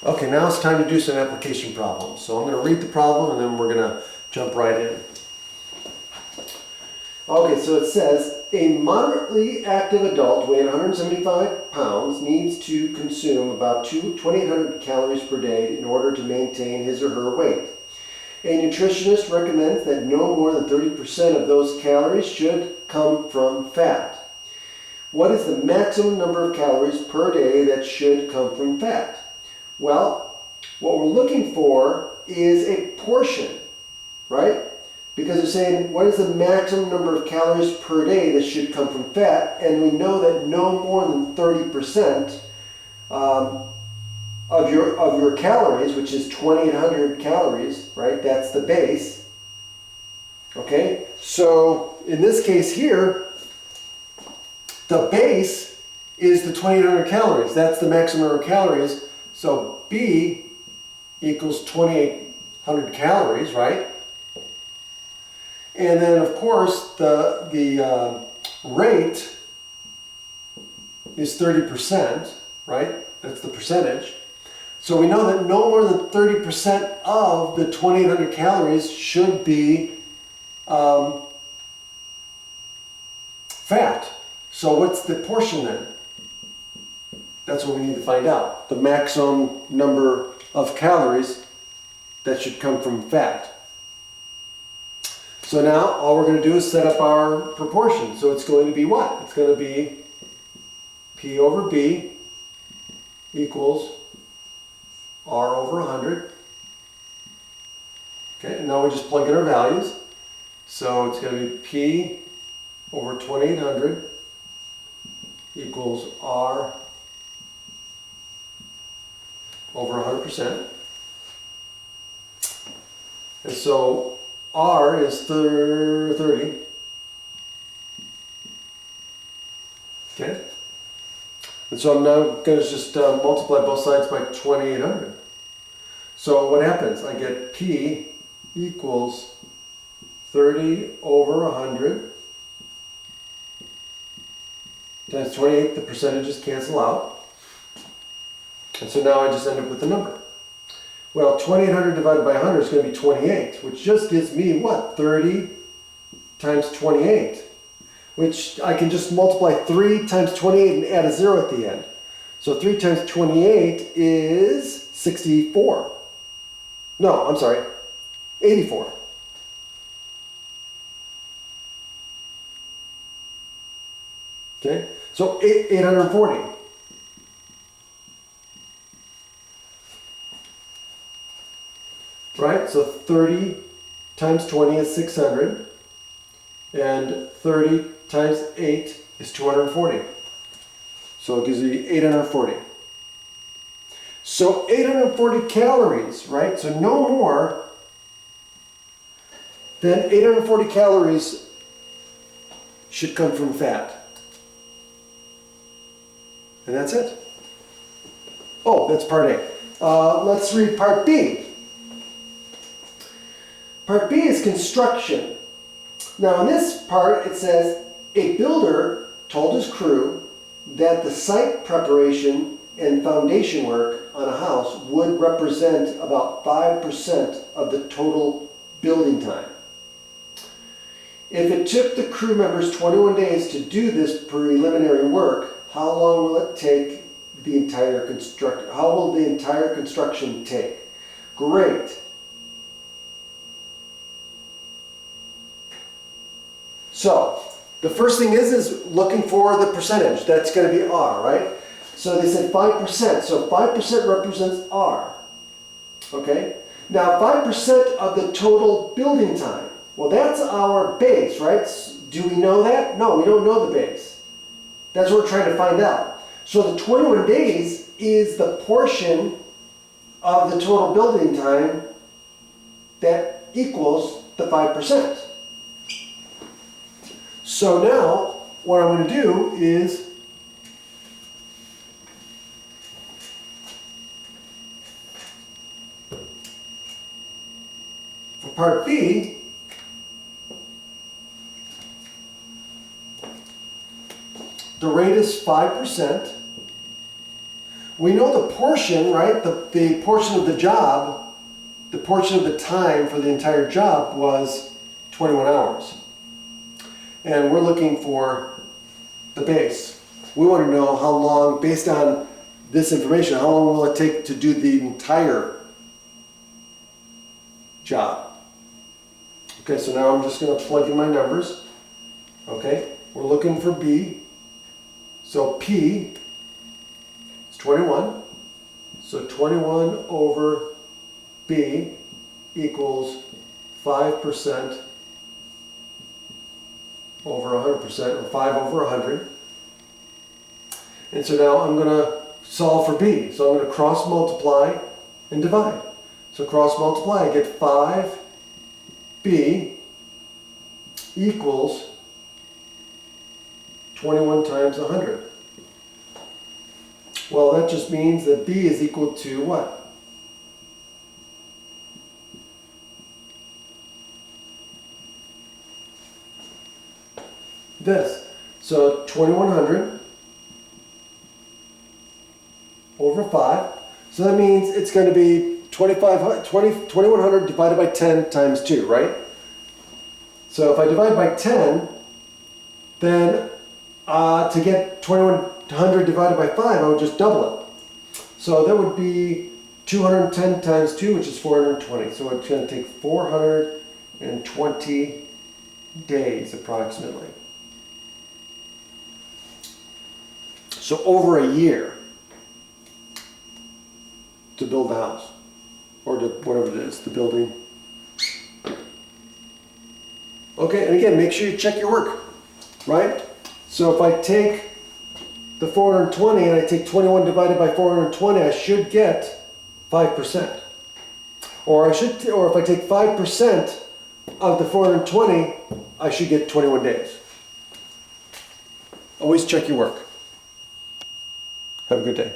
Okay, now it's time to do some application problems. So I'm going to read the problem and then we're going to jump right in. Okay, so it says, a moderately active adult weighing 175 pounds needs to consume about 2,800 calories per day in order to maintain his or her weight. A nutritionist recommends that no more than 30% of those calories should come from fat. What is the maximum number of calories per day that should come from fat? Well, what we're looking for is a portion, right? Because they're saying, what is the maximum number of calories per day that should come from fat? And we know that no more than 30% of your calories, which is 2,800 calories, right? That's the base. Okay, so in this case here, the base is the 2,800 calories. That's the maximum number of calories. So B equals 2,800 calories, right? And then, of course, the rate is 30%, right? That's the percentage. So we know that no more than 30% of the 2,800 calories should be fat. So what's the portion then? That's what we need to find out. The maximum number of calories that should come from fat. So now all we're going to do is set up our proportion. So it's going to be what? It's going to be P over B equals R over 100. Okay, and now we just plug in our values. So it's going to be P over 2,800 equals R over 100%. And so R is 30. Okay. And so I'm now going to just multiply both sides by 2,800. So what happens? I get P equals 30 over 100 times 28. The percentages cancel out. And so now I just end up with the number. Well, 2,800 divided by 100 is going to be 28, which just gives me what? 30 times 28, which I can just multiply 3 times 28 and add a 0 at the end. So 3 times 28 is 64. No, I'm sorry, 84. Okay, so 840. Right, so 30 times 20 is 600, and 30 times 8 is 240. So it gives you 840. So 840 calories, right? So no more than 840 calories should come from fat. And that's it. Oh, that's part A. Let's read part B. Part B is construction. Now in this part it says, a builder told his crew that the site preparation and foundation work on a house would represent about 5% of the total building time. If it took the crew members 21 days to do this preliminary work, how long will it take the entire how will the entire construction take? Great. So, the first thing is looking for the percentage. That's going to be R, right? So they said 5%. So 5% represents R. Okay? Now 5% of the total building time. Well, that's our base, right? Do we know that? No, we don't know the base. That's what we're trying to find out. So the 21 days is the portion of the total building time that equals the 5%. So now, what I'm going to do is for part B, the rate is 5%. we know the portion, right? The portion of the job, the portion of the time for the entire job was 21 hours. And we're looking for the base. We want to know how long, based on this information, how long will it take to do the entire job? Okay, so now I'm just going to plug in my numbers. Okay, we're looking for B. So P is 21. So 21 over B equals 5% over 100%, or 5 over 100. And so now I'm going to solve for B. So I'm going to cross multiply and divide. So cross multiply, I get 5B equals 21 times 100. Well, that just means that B is equal to what? This. So 2100 over 5. So that means it's going to be 2100 divided by 10 times 2, right? So if I divide by 10, then to get 2100 divided by 5, I would just double it. So that would be 210 times 2, which is 420. So it's going to take 420 days approximately. So over a year to build the house, or to whatever it is, the building. Okay, and again, make sure you check your work, right? So if I take the 420 and I take 21 divided by 420, I should get 5%. Or if I take 5% of the 420, I should get 21 days. Always check your work. Have a good day.